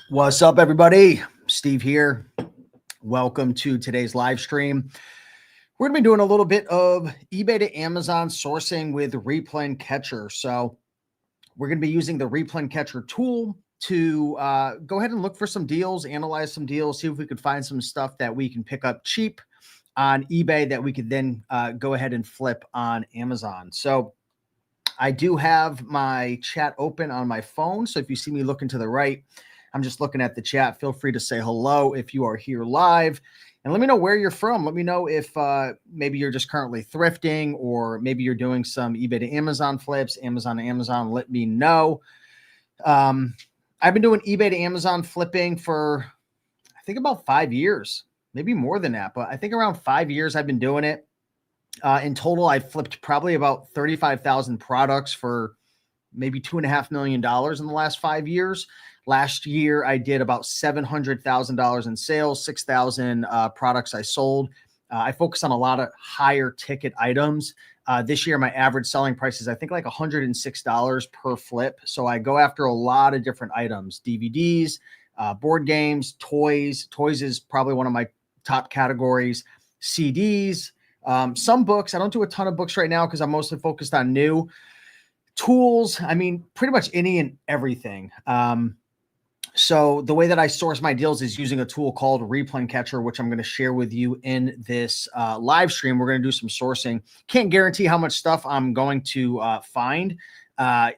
What's up, everybody? Steve here. Welcome to today's live stream. We're going to be doing a little bit of eBay to Amazon sourcing with Replen Catcher. So we're going to be using the Replen Catcher tool to go ahead and look for some deals, analyze some deals, see if we could find some stuff that we can pick up cheap on eBay that we could then go ahead and flip on Amazon. So I do have my chat open on my phone. So if you see me looking to the right, I'm just looking at the chat. Feel free to say hello if you are here live. And let me know where you're from. Let me know if maybe you're just currently thrifting, or maybe you're doing some eBay to Amazon flips, Amazon to Amazon. Let me know. I've been doing eBay to Amazon flipping for, I think, about 5 years, maybe more than that. But I think around 5 years I've been doing it. In total, I've flipped probably about 35,000 products for maybe $2.5 million in the last 5 years. Last year, I did about $700,000 in sales, 6,000 products I sold. I focus on a lot of higher ticket items. This year, my average selling price is, I think, like $106 per flip. So I go after a lot of different items: DVDs, board games, toys. Toys is probably one of my top categories. CDs, some books. I don't do a ton of books right now because I'm mostly focused on new. Tools, I mean, pretty much any and everything. So the way that I source my deals is using a tool called Replen Catcher, which I'm going to share with you in this live stream. We're going to do some sourcing. Can't guarantee how much stuff I'm going to find.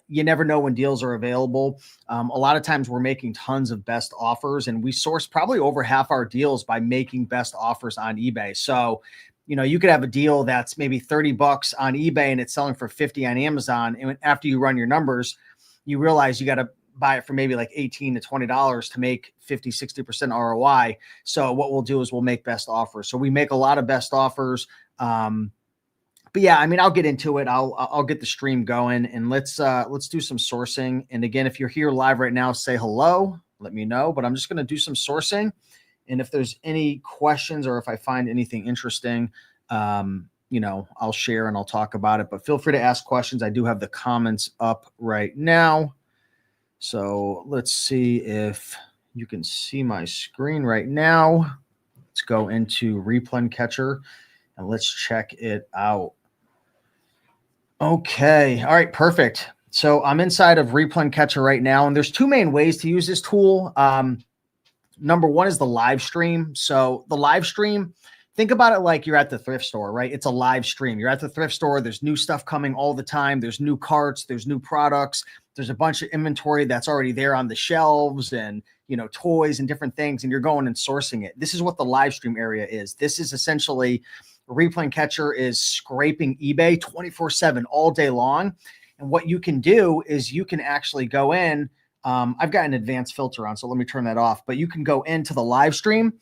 You never know when deals are available. A lot of times we're making tons of best offers, and we source probably over half our deals by making best offers on eBay. So, you know, you could have a deal that's maybe $30 on eBay and it's selling for 50 on Amazon. And after you run your numbers, you realize you got to buy it for maybe like $18 to $20 to make 50-60% ROI. So what we'll do is we'll make best offers. So we make a lot of best offers. But yeah, I mean, I'll get into it. I'll get the stream going, and let's do some sourcing. And again, if you're here live right now, say hello, let me know. But I'm just going to do some sourcing. And if there's any questions, or if I find anything interesting, you know, I'll share and I'll talk about it. But feel free to ask questions. I do have the comments up right now. So let's see if you can see my screen right now. Let's go into Replen Catcher and let's check it out. Okay. All right. Perfect. So I'm inside of Replen Catcher right now, and there's two main ways to use this tool. Number one is the live stream. So the live stream, think about it like you're at the thrift store, right? It's a live stream. You're at the thrift store. There's new stuff coming all the time. There's new carts. There's new products. There's a bunch of inventory that's already there on the shelves, and, you know, toys and different things, and you're going and sourcing it. This is what the live stream area is. This is essentially, Replen Catcher is scraping eBay 24/7 all day long. And what you can do is you can actually go in. I've got an advanced filter on, so let me turn that off. But you can go into the live stream,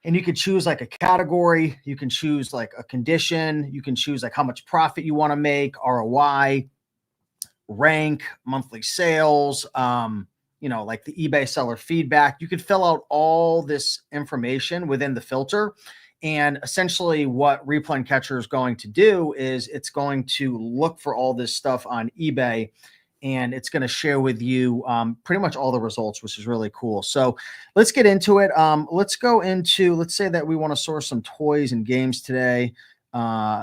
and you can choose like a category. You can choose like a condition. You can choose like how much profit you want to make, ROI, rank, monthly sales, you know, like the eBay seller feedback. You could fill out all this information within the filter. And essentially what Replen Catcher is going to do is it's going to look for all this stuff on eBay, and it's going to share with you pretty much all the results, which is really cool. So let's get into it. Let's go into, let's say that we want to source some toys and games today.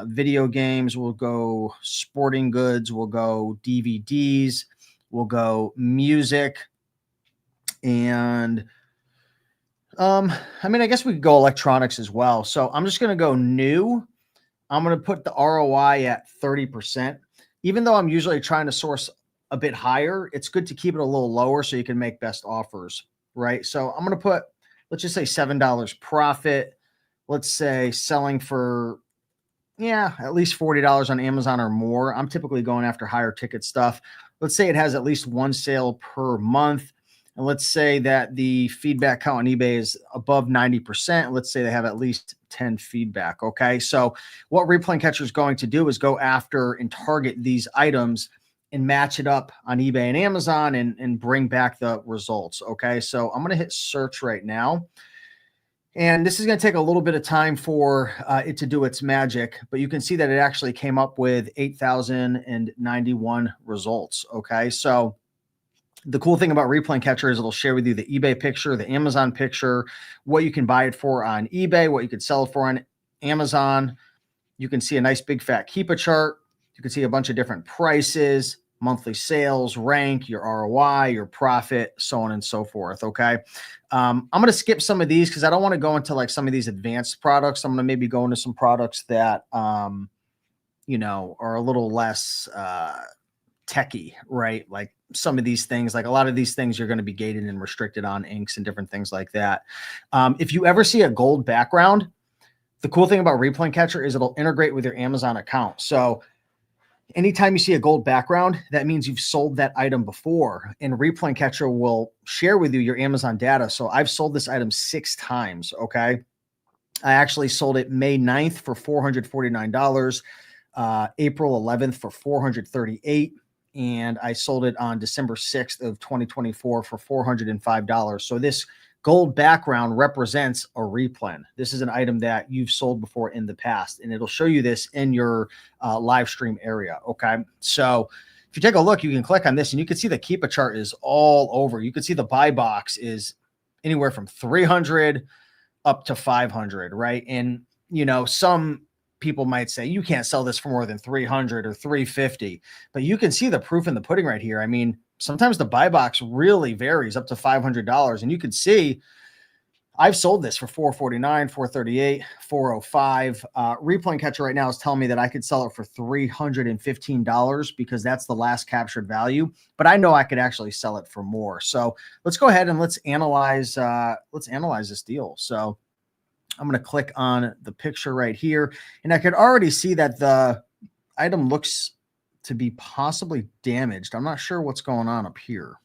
Video games, we'll go sporting goods, we'll go DVDs, we'll go music. And I mean, I guess we could go electronics as well. So I'm just going to go new. I'm going to put the ROI at 30%. Even though I'm usually trying to source a bit higher, it's good to keep it a little lower so you can make best offers, right? So I'm going to put, let's just say $7 profit. Let's say selling for, yeah, at least $40 on Amazon or more. I'm typically going after higher ticket stuff. Let's say it has at least one sale per month. And let's say that the feedback count on eBay is above 90%. Let's say they have at least 10 feedback. Okay. So what Replen Catcher is going to do is go after and target these items and match it up on eBay and Amazon and bring back the results. Okay. So I'm going to hit search right now. And this is going to take a little bit of time for it to do its magic, but you can see that it actually came up with 8,091 results. Okay. So The cool thing about Replen Catcher is it'll share with you the eBay picture, the Amazon picture, what you can buy it for on eBay, what you could sell it for on Amazon. You can see a nice big fat Keepa chart. You can see a bunch of different prices, monthly sales, rank, your ROI, your profit, so on and so forth. Okay. I'm going to skip some of these because I don't want to go into like some of these advanced products. I'm going to maybe go into some products that, you know, are a little less techie, right? Like some of these things, like a lot of these things you're going to be gated and restricted on, inks and different things like that. If you ever see a gold background, the cool thing about Replen Catcher is it'll integrate with your Amazon account. So anytime you see a gold background, that means you've sold that item before, and Replen Catcher will share with you your Amazon data. So I've sold this item 6 times. Okay. I actually sold it May 9th for $449, April 11th for $438. And I sold it on December 6th of 2024 for $405. So this gold background represents a replen. This is an item that you've sold before in the past, and it'll show you this in your live stream area. Okay. So if you take a look, you can click on this and you can see the Keepa chart is all over. You can see the buy box is anywhere from 300 up to 500, right? And, you know, some people might say you can't sell this for more than 300 or 350, but you can see the proof in the pudding right here. I mean, sometimes the buy box really varies up to $500, and you can see I've sold this for $449, $438, $405. Replen Catcher right now is telling me that I could sell it for $315 because that's the last captured value, but I know I could actually sell it for more. So let's go ahead and let's analyze this deal. So I'm going to click on the picture right here, and I could already see that the item looks to be possibly damaged. I'm not sure what's going on up here.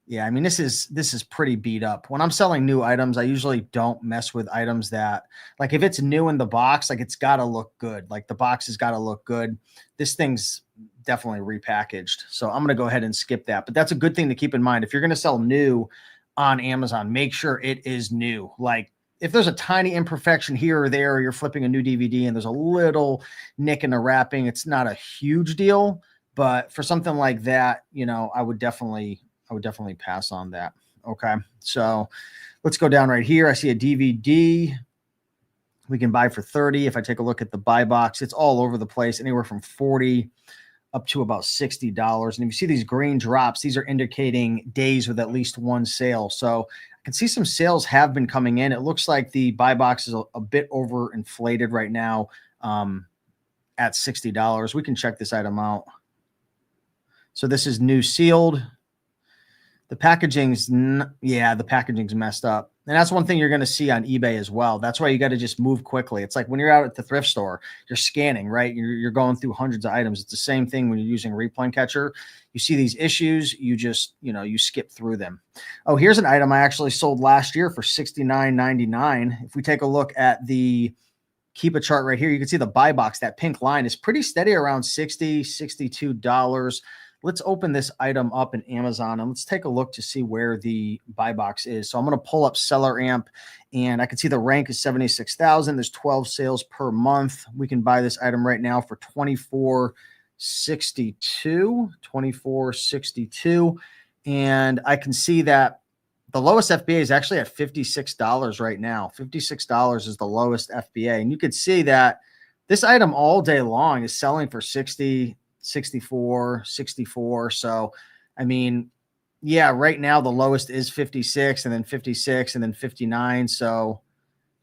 Yeah, I mean, this is pretty beat up. When I'm selling new items, I usually don't mess with items that, like, if it's new in the box, like, it's got to look good. Like, the box has got to look good. This thing's definitely repackaged. So I'm going to go ahead and skip that. But that's a good thing to keep in mind. If you're going to sell new on Amazon, make sure it is new. Like, if there's a tiny imperfection here or there, or you're flipping a new DVD and there's a little nick in the wrapping, it's not a huge deal. But for something like that, you know, I would definitely pass on that. Okay. So let's go down right here. I see a DVD we can buy for 30. If I take a look at the buy box, it's all over the place, anywhere from 40 up to about $60. And if you see these green drops, these are indicating days with at least one sale. So I can see some sales have been coming in. It looks like the buy box is a bit overinflated right now at $60. We can check this item out. So this is new sealed. The packaging's, the packaging's messed up. And that's one thing you're going to see on eBay as well. That's why you got to just move quickly. It's like when you're out at the thrift store, you're scanning, right? You're going through hundreds of items. It's the same thing when you're using Replen Catcher. You see these issues, you just, you skip through them. Oh, here's an item I actually sold last year for $69.99. If we take a look at the Keepa chart right here, you can see the buy box, that pink line is pretty steady around $60, $62. Let's open this item up in Amazon and let's take a look to see where the buy box is. So I'm going to pull up Seller Amp, and I can see the rank is 76,000. There's 12 sales per month. We can buy this item right now for $24.62. And I can see that the lowest FBA is actually at $56 right now. $56 is the lowest FBA. And you can see that this item all day long is selling for 60, 64, 64. So, I mean, yeah, right now the lowest is 56 and then 56 and then 59. So,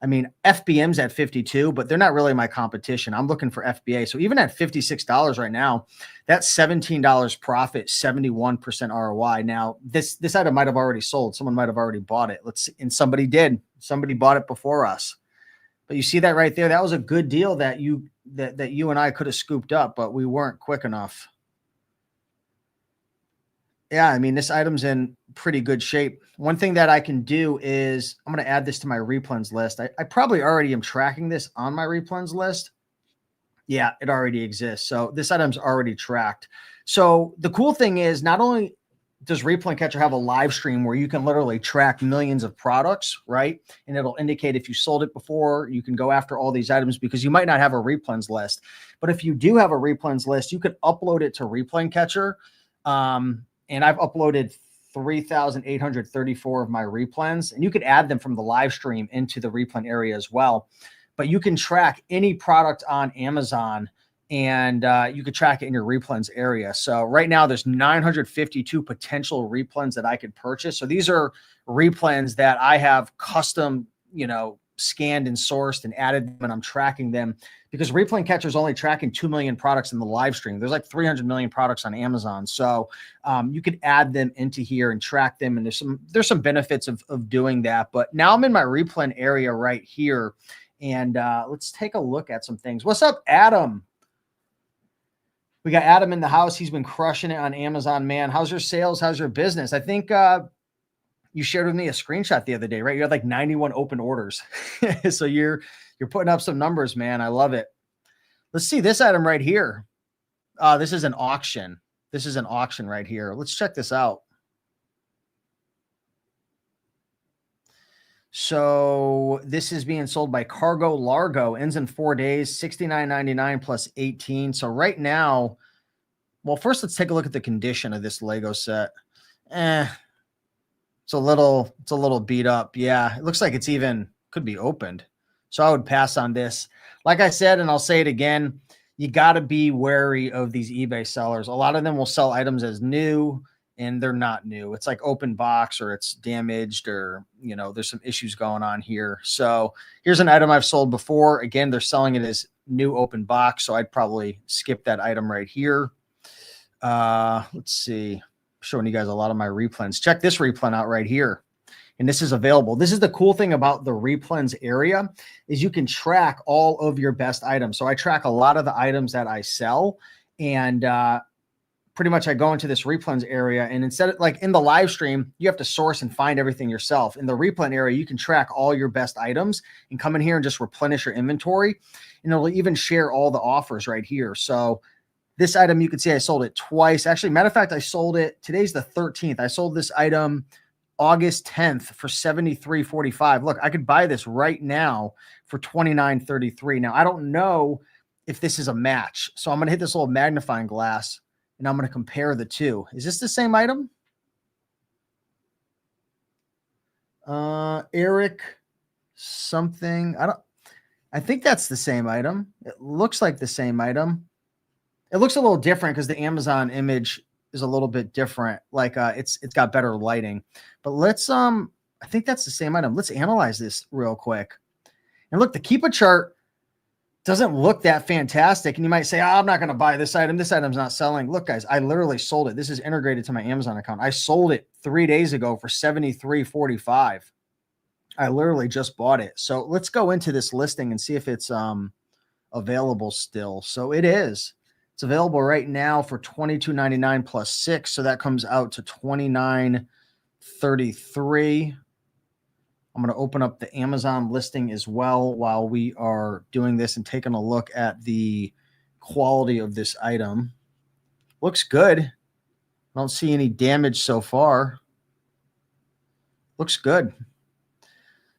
I mean, FBM's at 52, but they're not really my competition. I'm looking for FBA. So even at $56 right now, that's $17 profit, 71% ROI. Now, this item might have already sold. Someone might have already bought it. And somebody did. Somebody bought it before us. But you see that right there? That was a good deal that you and I could have scooped up, but we weren't quick enough. Yeah, I mean, this item's in pretty good shape. One thing that I can do is I'm going to add this to my Replens list. I probably already am tracking this on my Replens list. Yeah, it already exists. So this item's already tracked. So the cool thing is, not only does Replen Catcher have a live stream where you can literally track millions of products, right? And it'll indicate if you sold it before, you can go after all these items because you might not have a Replens list. But if you do have a Replens list, you could upload it to Replen Catcher. and I've uploaded 3,834 of my replens, and you could add them from the live stream into the replen area as well. But you can track any product on Amazon, and you could track it in your replens area. So right now there's 952 potential replens that I could purchase. So these are replens that I have custom, scanned and sourced and added them, and I'm tracking them because Replen Catcher is only tracking 2 million products in the live stream. There's like 300 million products on Amazon. So you could add them into here and track them. And there's some benefits of doing that. But now I'm in my Replen area right here. And let's take a look at some things. What's up, Adam? We got Adam in the house. He's been crushing it on Amazon, man. How's your sales? How's your business? I think you shared with me a screenshot the other day, right? You had like 91 open orders. So you're putting up some numbers, man. I love it. Let's see this item right here. This is an auction. This is an auction right here. Let's check this out. So this is being sold by Cargo Largo, ends in 4 days, $69.99 plus 18. So right now, well, first let's take a look at the condition of this Lego set. It's a little beat up. Yeah, it looks like it's even could be opened. So I would pass on this. Like I said, and I'll say it again, you got to be wary of these eBay sellers. A lot of them will sell items as new, and they're not new. It's like open box, or it's damaged, or, there's some issues going on here. So here's an item I've sold before. Again, they're selling it as new open box. So I'd probably skip that item right here. Let's see. Showing you guys a lot of my replens. Check this replen out right here. And this is available. This is the cool thing about the replens area is you can track all of your best items. So I track a lot of the items that I sell, and pretty much I go into this replens area, and instead of like in the live stream, you have to source and find everything yourself. In the replen area, you can track all your best items and come in here and just replenish your inventory. And it'll even share all the offers right here. So this item, you can see I sold it twice. Actually, matter of fact, I sold it. Today's the 13th. I sold this item August 10th for $73.45. Look, I could buy this right now for $29.33. Now, I don't know if this is a match. So I'm going to hit this little magnifying glass, and I'm going to compare the two. Is this the same item? Eric something. I think that's the same item. It looks like the same item. It looks a little different because the Amazon image is a little bit different. Like it's got better lighting. But let's I think that's the same item. Let's analyze this real quick. And look, the Keepa chart doesn't look that fantastic. And you might say, oh, I'm not going to buy this item. This item's not selling. Look, guys, I literally sold it. This is integrated to my Amazon account. I sold it 3 days ago for $73.45. I literally just bought it. So let's go into this listing and see if it's available still. So it is. It's available right now for $22.99 plus 6. So that comes out to $29.33. I'm going to open up the Amazon listing as well while we are doing this and taking a look at the quality of this item. Looks good. I don't see any damage so far. Looks good.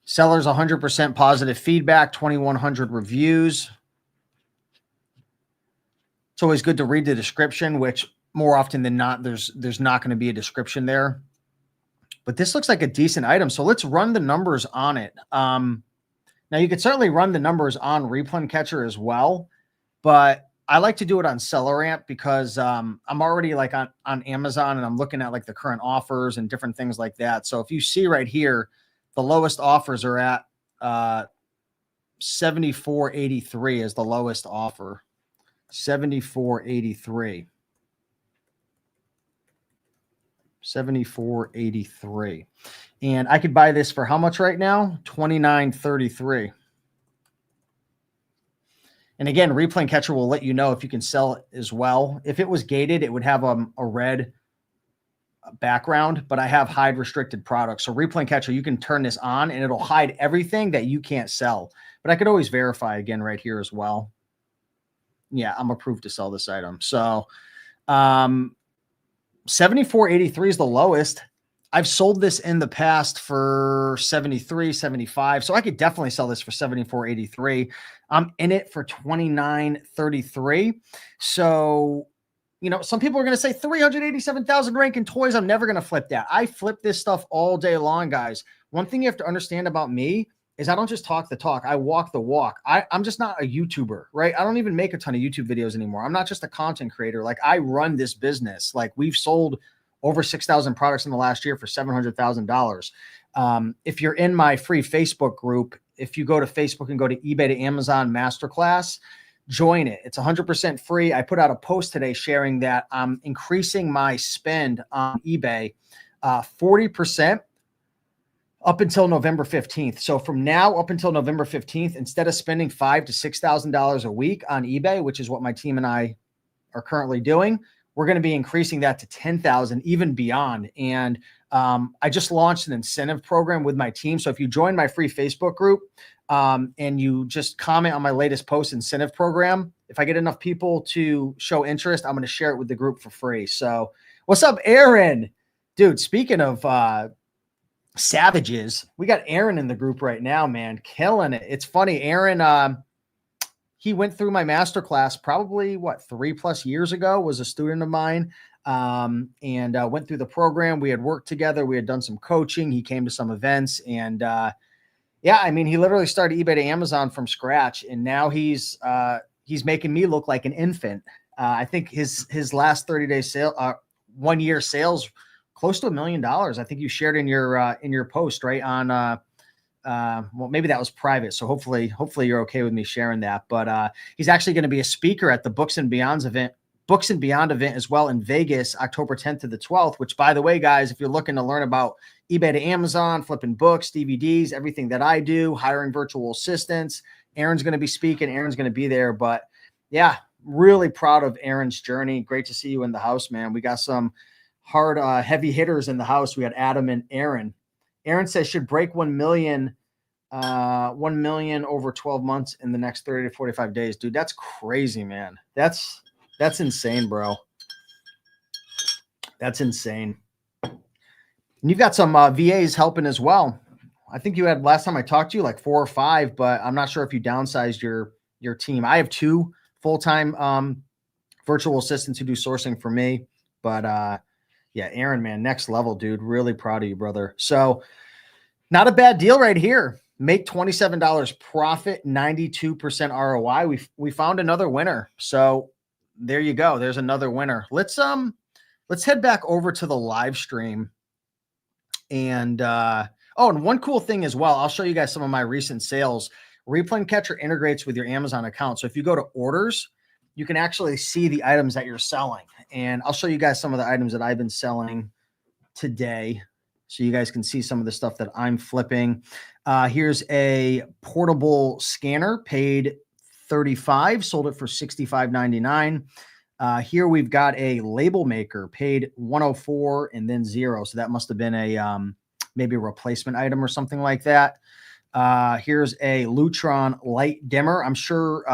Sellers 100% positive feedback, 2,100 reviews. It's always good to read the description, which more often than not, there's not going to be a description there. But this looks like a decent item. So let's run the numbers on it. Now, you could certainly run the numbers on Replen Catcher as well, but I like to do it on SellerAmp because I'm already like on Amazon, and I'm looking at like the current offers and different things like that. So if you see right here, the lowest offers are at $74.83 is the lowest offer. $74.83. $74.83. And I could buy this for how much right now? $29.33. And again, Replen Catcher will let you know if you can sell it as well. If it was gated, it would have a red background, but I have hide restricted products. So Replen Catcher, you can turn this on and it'll hide everything that you can't sell. But I could always verify again right here as well. Yeah, I'm approved to sell this item. So $74.83 is the lowest. I've sold this in the past for $73, $75. So I could definitely sell this for $74.83. I'm in it for $29.33. So You know, some people are going to say 387,000 rank in toys. I'm never going to flip that. I flip this stuff all day long, guys. One thing you have to understand about me is I don't just talk the talk. I walk the walk. I'm just not a YouTuber, right? I don't even make a ton of YouTube videos anymore. I'm not just a content creator. Like, I run this business. Like, we've sold over 6,000 products in the last year for $700,000. If you're in my free Facebook group, if you go to Facebook and go to eBay to Amazon Masterclass, join it. It's 100% free. I put out a post today sharing that I'm increasing my spend on eBay 40% up until November 15th. So from now up until November 15th, instead of spending $5,000 to $6,000 a week on eBay, which is what my team and I are currently doing, we're going to be increasing that to 10,000, even beyond. And I just launched an incentive program with my team. So if you join my free Facebook group and you just comment on my latest post incentive program, if I get enough people to show interest, I'm going to share it with the group for free. So what's up, Aaron? Dude, speaking of savages, we got Aaron in the group right now, man, killing it. It's funny. Aaron, he went through my masterclass probably 3+ years ago, was a student of mine, and went through the program. We had worked together. We had done some coaching. He came to some events, and yeah, I mean, he literally started eBay to Amazon from scratch, and now he's making me look like an infant. I think his last 30-day sale, 1 year sales, close to $1 million. I think you shared in your post, right? On well, maybe that was private. So hopefully you're okay with me sharing that. But he's actually going to be a speaker at the Books and Beyond event as well in Vegas, October 10th to the 12th, which, by the way, guys, if you're looking to learn about eBay to Amazon, flipping books, DVDs, everything that I do, hiring virtual assistants, Aaron's going to be speaking. Aaron's going to be there. But yeah, really proud of Aaron's journey. Great to see you in the house, man. We got some hard, heavy hitters in the house. We had Adam and Aaron. Aaron says should break 1 million over 12 months in the next 30 to 45 days. Dude, that's crazy, man. That's insane, bro. That's insane. And you've got some VAs helping as well. I think you had, last time I talked to you, like 4 or 5, but I'm not sure if you downsized your team. I have 2 full-time virtual assistants who do sourcing for me. But yeah, Aaron, man, next level, dude. Really proud of you, brother. So not a bad deal right here. Make $27 profit, 92% ROI. We found another winner. So there you go. There's another winner. Let's head back over to the live stream. And and one cool thing as well, I'll show you guys some of my recent sales. Replen Catcher integrates with your Amazon account. So if you go to orders, you can actually see the items that you're selling. And I'll show you guys some of the items that I've been selling today, so you guys can see some of the stuff that I'm flipping. Here's a portable scanner, paid $35, sold it for $65.99. Here we've got a label maker, paid $104 and then $0. So that must have been a maybe a replacement item or something like that. Here's a Lutron light dimmer. I'm sure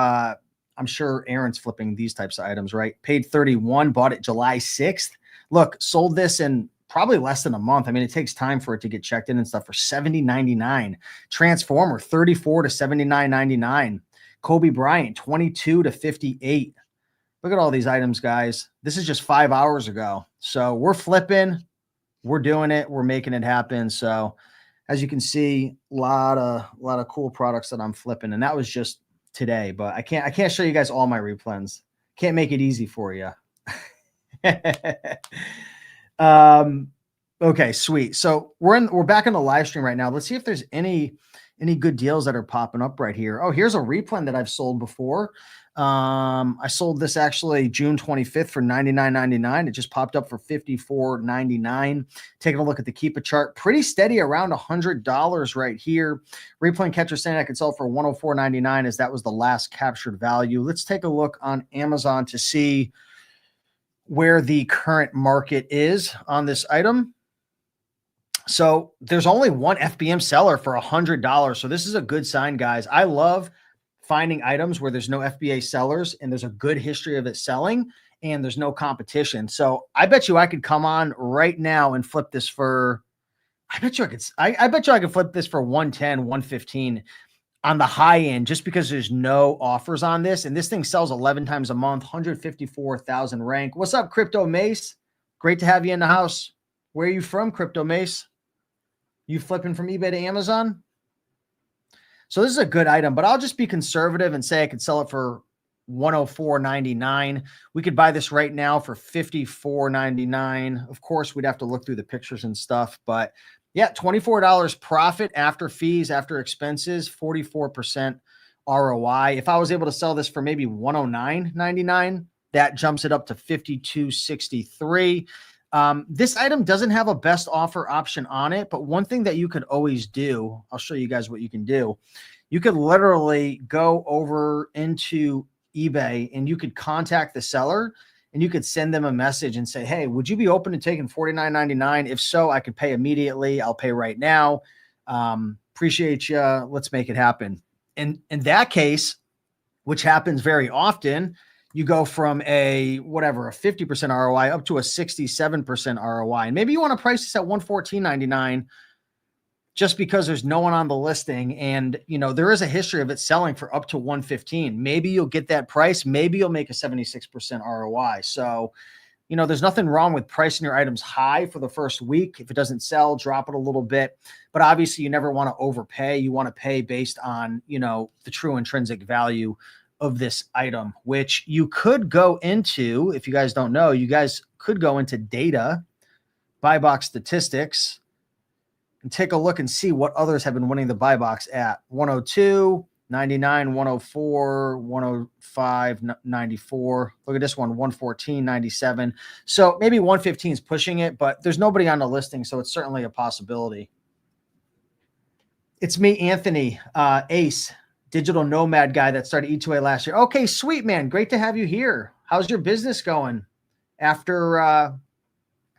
Aaron's flipping these types of items, right? Paid $31, bought it July 6th. Look, sold this in probably less than a month. I mean, it takes time for it to get checked in and stuff, for $70.99. Transformer, $34 to $79.99. Kobe Bryant, $22 to $58. Look at all these items, guys. This is just 5 hours ago. So we're flipping, we're doing it, we're making it happen. So as you can see, a lot of cool products that I'm flipping, and that was just today. But I can't show you guys all my replens. Can't make it easy for you. Okay, sweet. So we're back in the live stream right now. Let's see if there's any good deals that are popping up right here. Oh, here's a replen that I've sold before. I sold this actually June 25th for $99.99. It just popped up for $54.99. Taking a look at the Keep a chart, pretty steady around $100 right here. Replen Catcher saying I could sell for $104.99 as that was the last captured value. Let's take a look on Amazon to see where the current market is on this item. So there's only one FBM seller for $100. So this is a good sign, guys. I love finding items where there's no FBA sellers and there's a good history of it selling and there's no competition. So I bet you I could come on right now and flip this for, I bet you I could flip this for 110, 115. on the high end, just because there's no offers on this, and this thing sells 11 times a month, 154,000 rank. What's up, Crypto Mace? Great to have you in the house. Where are you from, Crypto Mace? You flipping from eBay to Amazon? So this is a good item, but I'll just be conservative and say I could sell it for $104.99. We could buy this right now for $54.99. Of course, we'd have to look through the pictures and stuff, but yeah, $24 profit after fees, after expenses, 44% ROI. If I was able to sell this for maybe $109.99, that jumps it up to $52.63. This item doesn't have a best offer option on it, but one thing that you could always do, I'll show you guys what you can do. You could literally go over into eBay and you could contact the seller and you could send them a message and say, hey, would you be open to taking $49.99? If so, I could pay immediately. I'll pay right now. Appreciate you. Let's make it happen. And in that case, which happens very often, you go from a 50% ROI up to a 67% ROI. And maybe you want to price this at $114.99 just because there's no one on the listing. And, you know, there is a history of it selling for up to $115. Maybe you'll get that price. Maybe you'll make a 76% ROI. So, you know, there's nothing wrong with pricing your items high for the first week. If it doesn't sell, drop it a little bit. But obviously you never want to overpay. You want to pay based on, you know, the true intrinsic value of this item, which you could go into. If you guys don't know, you guys could go into data, buy box statistics, and take a look and see what others have been winning the buy box at 102, 99, 104, 105, 94. Look at this one, 114, 97. So maybe 115 is pushing it, but there's nobody on the listing, so it's certainly a possibility. It's me, Anthony, Ace, digital nomad guy that started E2A last year. Okay, sweet, man. Great to have you here. How's your business going after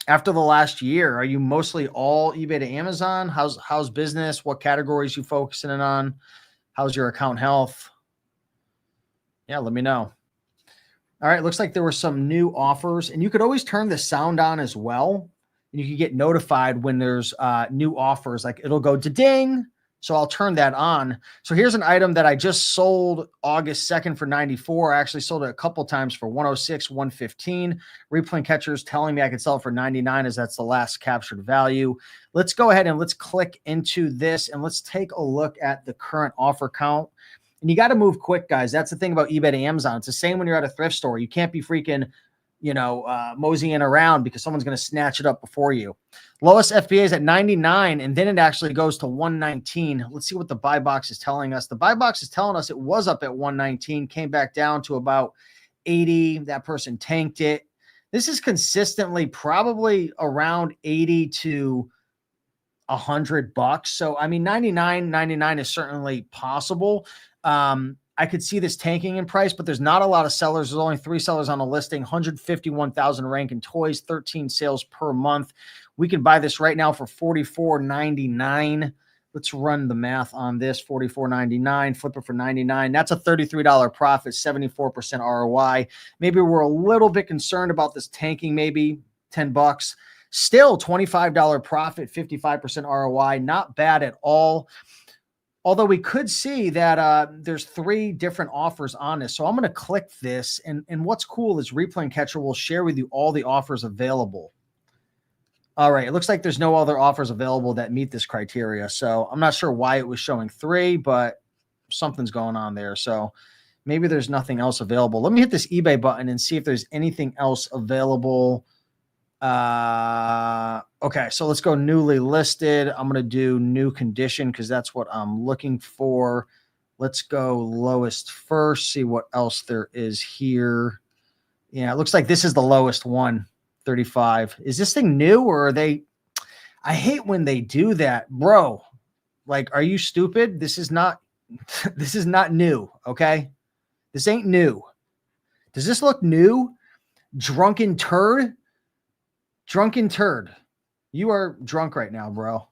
the last year? Are you mostly all eBay to Amazon? How's business? What categories you focusing on? How's your account health? Yeah, let me know. All right, looks like there were some new offers, and you could always turn the sound on as well. And you can get notified when there's new offers, like it'll go ding. So I'll turn that on. So here's an item that I just sold August 2nd for 94. I actually sold it a couple times for 106, 115. Replen Catcher is telling me I could sell it for 99 as that's the last captured value. Let's go ahead and let's click into this and let's take a look at the current offer count. And you got to move quick, guys. That's the thing about eBay to Amazon. It's the same when you're at a thrift store. You can't be freaking, moseying around because someone's going to snatch it up before you. Lowest FBA is at 99, and then it actually goes to 119. Let's see what the buy box is telling us. The buy box is telling us it was up at 119, came back down to about 80. That person tanked it. This is consistently probably around 80 to $100. So, I mean, 99 is certainly possible. I could see this tanking in price, but there's not a lot of sellers. There's only 3 sellers on the listing, 151,000 rank in toys, 13 sales per month. We can buy this right now for $44.99. Let's run the math on this. $44.99, flip it for $99. That's a $33 profit, 74% ROI. Maybe we're a little bit concerned about this tanking, maybe $10. Still $25 profit, 55% ROI. Not bad at all. Although we could see that there's 3 different offers on this. So I'm going to click this. And what's cool is Replen Catcher will share with you all the offers available. All right. It looks like there's no other offers available that meet this criteria. So I'm not sure why it was showing 3, but something's going on there. So maybe there's nothing else available. Let me hit this eBay button and see if there's anything else available. Okay, so let's go newly listed. I'm going to do new condition because that's what I'm looking for. Let's go lowest first, see what else there is here. Yeah, it looks like this is the lowest one, 35. Is this thing new or are they? I hate when they do that, bro. Like, are you stupid? This is not new, okay? This ain't new. Does this look new? Drunken turd? Drunken turd. You are drunk right now, bro.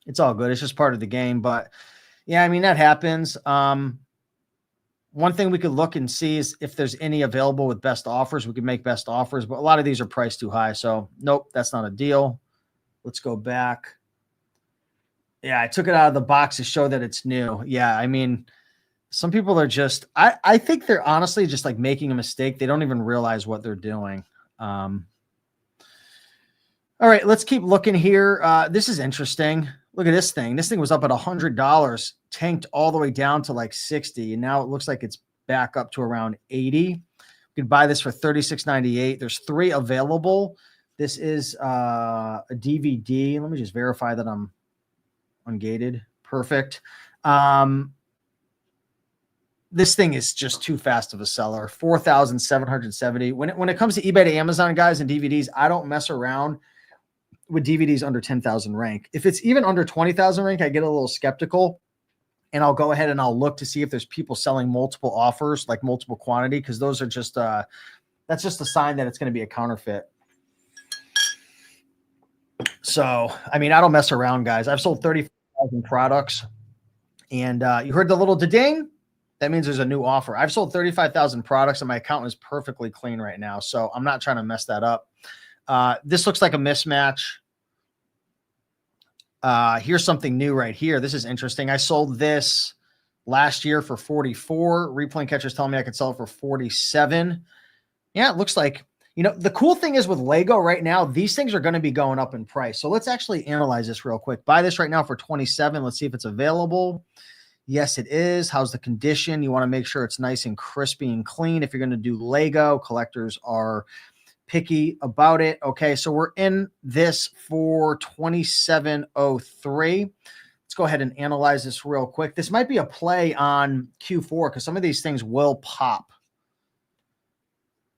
It's all good. It's just part of the game. But yeah, I mean, that happens. One thing we could look and see is if there's any available with best offers. We could make best offers, but a lot of these are priced too high. So nope, that's not a deal. Let's go back. Yeah, I took it out of the box to show that it's new. Yeah, I mean, some people are just, I think they're honestly just like making a mistake. They don't even realize what they're doing. All right, let's keep looking here. This is interesting. Look at this thing. This thing was up at $100, tanked all the way down to like 60, and now it looks like it's back up to around 80. You can buy this for $36.98. There's 3 available. This is a DVD. Let me just verify that I'm ungated. Perfect. This thing is just too fast of a seller. 4,770. When it comes to eBay to Amazon, guys, and DVDs, I don't mess around with DVDs under 10,000 rank. If it's even under 20,000 rank, I get a little skeptical, and I'll go ahead and I'll look to see if there's people selling multiple offers, like multiple quantity, because those are just that's just a sign that it's going to be a counterfeit. So, I mean, I don't mess around, guys. I've sold 35,000 products, and you heard the little ding. That means there's a new offer. I've sold 35,000 products, and my account is perfectly clean right now, so I'm not trying to mess that up. This looks like a mismatch. Here's something new right here. This is interesting. I sold this last year for 44. Replen Catcher is telling me I could sell it for 47. Yeah, it looks like, you know, the cool thing is with Lego right now, these things are going to be going up in price. So let's actually analyze this real quick. Buy this right now for 27. Let's see if it's available. Yes, it is. How's the condition? You want to make sure it's nice and crispy and clean. If you're going to do Lego, collectors are picky about it. Okay, so we're in this for 2703. Let's go ahead and analyze this real quick. This might be a play on Q4 because some of these things will pop.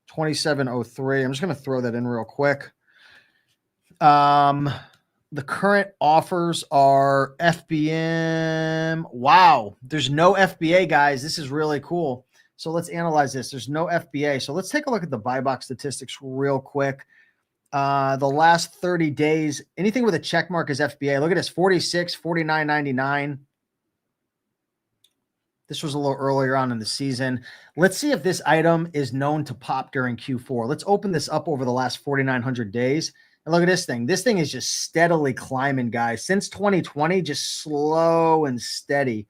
2703. I'm just going to throw that in real quick. The current offers are FBM. Wow, there's no FBA, guys. This is really cool. So let's analyze this. There's no FBA. So let's take a look at the buy box statistics real quick. The last 30 days, anything with a check mark is FBA. Look at this, 46, 49.99. This was a little earlier on in the season. Let's see if this item is known to pop during Q4. Let's open this up over the last 4,900 days. And look at this thing. This thing is just steadily climbing, guys. Since 2020, just slow and steady.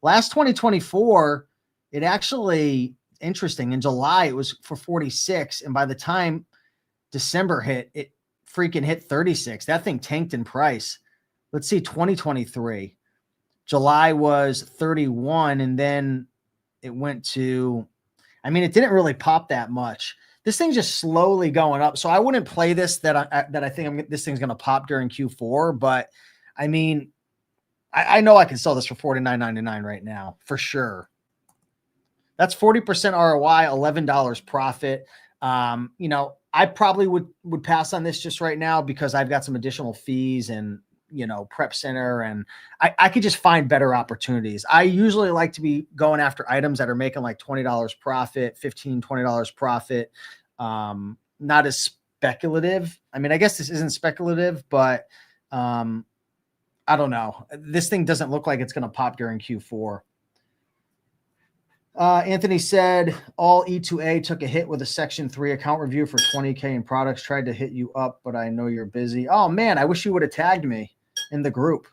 Last 2024, it actually, interesting, in July, it was for 46. And by the time December hit, it freaking hit 36. That thing tanked in price. Let's see, 2023. July was 31, and then it went to, I mean, it didn't really pop that much. This thing's just slowly going up. So I wouldn't play this that I think this thing's going to pop during Q4. But I mean, I know I can sell this for $49.99 right now for sure. That's 40% ROI, $11 profit. You know, I probably would pass on this just right now because I've got some additional fees and, you know, prep center, and I could just find better opportunities. I usually like to be going after items that are making like $20 profit, $15, $20 profit. Not as speculative. I mean, I guess this isn't speculative, but I don't know. This thing doesn't look like it's going to pop during Q4. Anthony said all E2A took a hit with a Section 3 account review for 20K in products. Tried to hit you up, but I know you're busy. Oh, man, I wish you would have tagged me in the group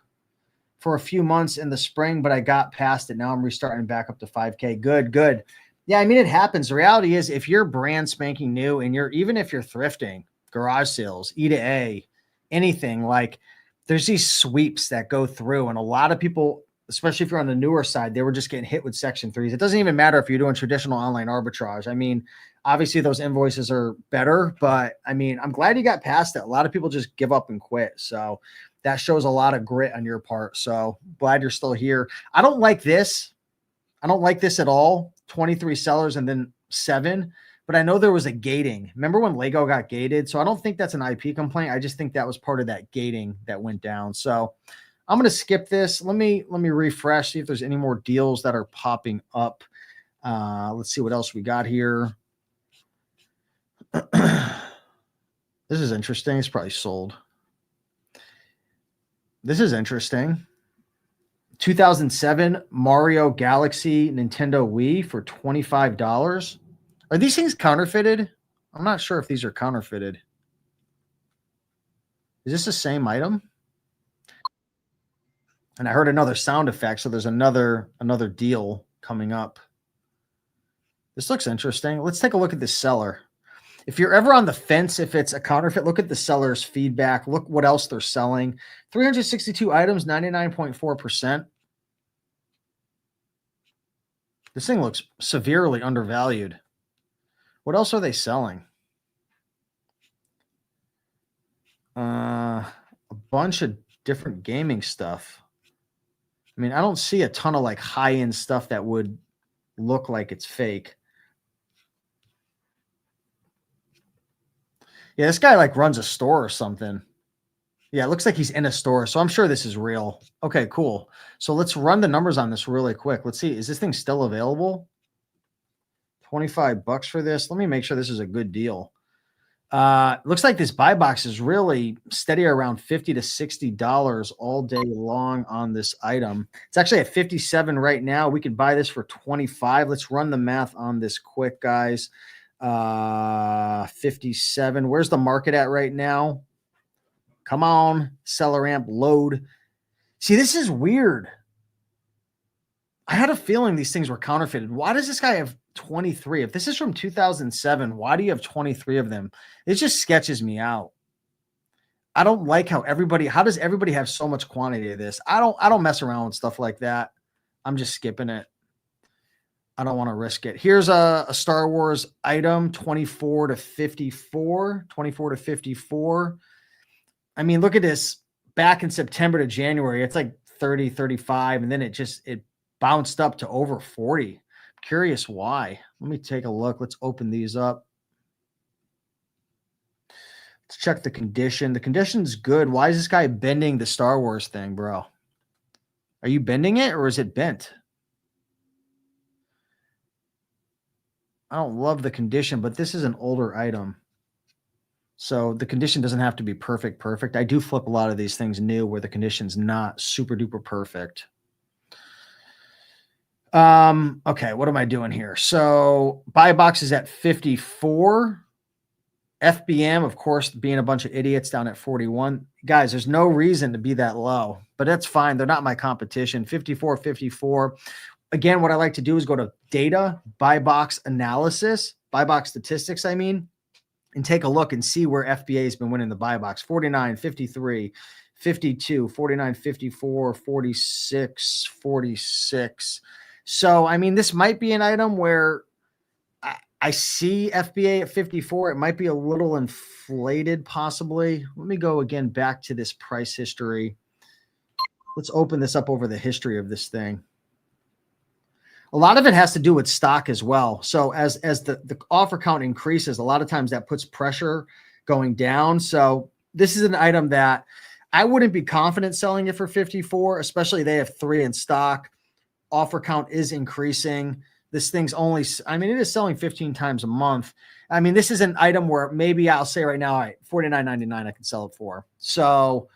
for a few months in the spring, but I got past it. Now I'm restarting back up to 5K. Good, good. Yeah, I mean, it happens. The reality is if you're brand spanking new and even if you're thrifting, garage sales, E2A, anything, like there's these sweeps that go through, and a lot of people, especially if you're on the newer side, they were just getting hit with Section 3s. It doesn't even matter if you're doing traditional online arbitrage. I mean, obviously those invoices are better, but I mean, I'm glad you got past it. A lot of people just give up and quit. So that shows a lot of grit on your part. So glad you're still here. I don't like this. I don't like this at all. 23 sellers and then 7. But I know there was a gating. Remember when Lego got gated? So I don't think that's an IP complaint. I just think that was part of that gating that went down. So I'm going to skip this. Let me refresh, see if there's any more deals that are popping up. Let's see what else we got here. This is interesting. It's probably sold. This is interesting. 2007 Mario Galaxy Nintendo Wii for $25. Are these things counterfeited? I'm not sure if these are counterfeited. Is this the same item? And I heard another sound effect. So there's another deal coming up. This looks interesting. Let's take a look at this seller. If you're ever on the fence, if it's a counterfeit, look at the seller's feedback. Look what else they're selling. 362 items, 99.4%. This thing looks severely undervalued. What else are they selling? A bunch of different gaming stuff. I mean, I don't see a ton of like high-end stuff that would look like it's fake. Yeah, this guy like runs a store or something. Yeah, it looks like he's in a store. So I'm sure this is real. Okay, cool. So let's run the numbers on this really quick. Let's see. Is this thing still available? $25 for this. Let me make sure this is a good deal. Looks like this buy box is really steady around $50 to $60 all day long on this item. It's actually at 57 right now. We could buy this for 25. Let's run the math on this quick, guys. 57. Where's the market at right now? Come on, seller amp, load. See, this is weird. I had a feeling these things were counterfeited. Why does this guy have 23? If this is from 2007, why do you have 23 of them? It just sketches me out. I don't like how does everybody have so much quantity of this? I don't mess around with stuff like that. I'm just skipping it. I don't want to risk it. Here's a Star Wars item, 24 to 54, 24 to 54. I mean, look at this back in September to January. It's like 30, 35, and then it bounced up to over 40. Curious why. Let me take a look. Let's open these up. Let's check the condition. The condition's good. Why is this guy bending the Star Wars thing, bro? Are you bending it or is it bent? I don't love the condition, but this is an older item. So the condition doesn't have to be perfect. I do flip a lot of these things new where the condition's not super duper perfect. Okay, what am I doing here? So buy box is at 54. FBM, of course, being a bunch of idiots, down at 41. Guys, there's no reason to be that low, but that's fine. They're not my competition. 54, 54. Again, what I like to do is go to data, buy box analysis, buy box statistics, I mean, and take a look and see where FBA has been winning the buy box. 49, 53, 52, 49, 54, 46, 46. So, I mean, this might be an item where I see FBA at 54. It might be a little inflated, possibly. Let me go again back to this price history. Let's open this up over the history of this thing. A lot of it has to do with stock as well. So as the offer count increases, a lot of times that puts pressure going down. So this is an item that I wouldn't be confident selling it for 54, especially they have 3 in stock. Offer count is increasing. This thing's only, I mean, it is selling 15 times a month. I mean, this is an item where maybe I'll say right now, all right, $49.99 I can sell it for. So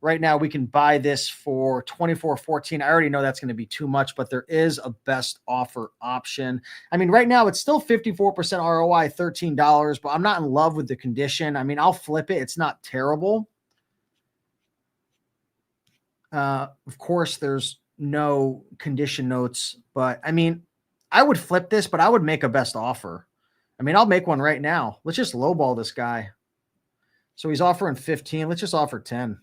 right now we can buy this for $24.14. I already know that's going to be too much, but there is a best offer option. I mean, right now it's still 54% ROI, $13, but I'm not in love with the condition. I mean, I'll flip it. It's not terrible. Of course, there's no condition notes, but I mean, I would flip this, but I would make a best offer. I mean, I'll make one right now. Let's just lowball this guy. So he's offering 15. Let's just offer 10.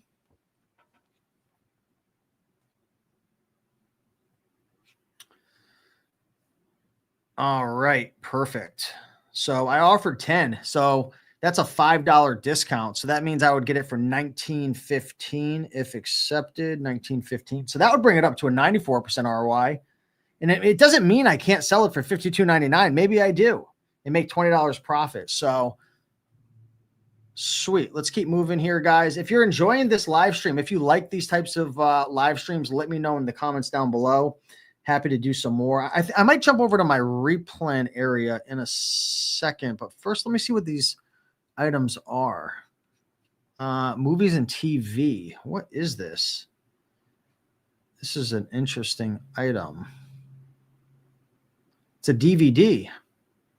All right, perfect. So I offered 10. So that's a $5 discount. So that means I would get it for $19.15 if accepted, $19.15. So that would bring it up to a 94% ROI. And it doesn't mean I can't sell it for $52.99. Maybe I do and make $20 profit. So sweet. Let's keep moving here, guys. If you're enjoying this live stream, if you like these types of live streams, let me know in the comments down below. Happy to do some more. I might jump over to my replen area in a second, but first let me see what these items are. Movies and TV. What is this? This is an interesting item. It's a DVD.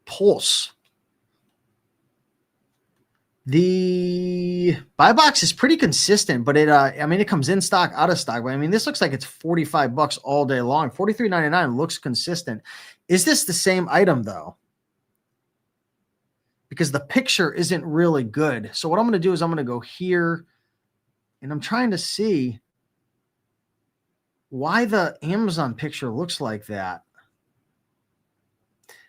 Pulse. The The buy box is pretty consistent, but I mean, it comes in stock, out of stock. But I mean, this looks like it's $45 all day long. $43.99 looks consistent. Is this the same item though? Because the picture isn't really good. So what I'm going to do is I'm going to go here and I'm trying to see why the Amazon picture looks like that.